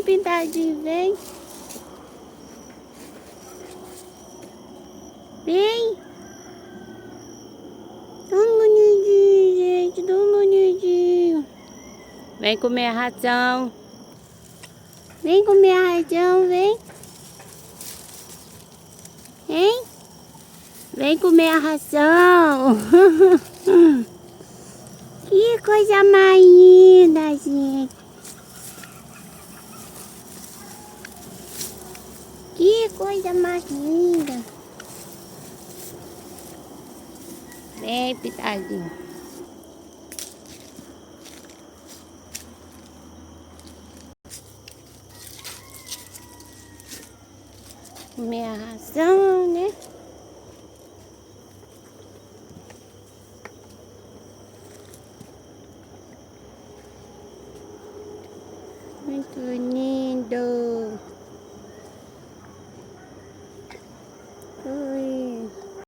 Pintadinho, vem. Vem. Tão bonitinho, gente, tão bonitinho. Vem comer a ração. Vem comer a ração, vem. Hein? Vem comer a ração. Que coisa mais linda, gente. Que coisa mais linda. Vem, Pitadinho. Comer a ração, né? Muito lindo.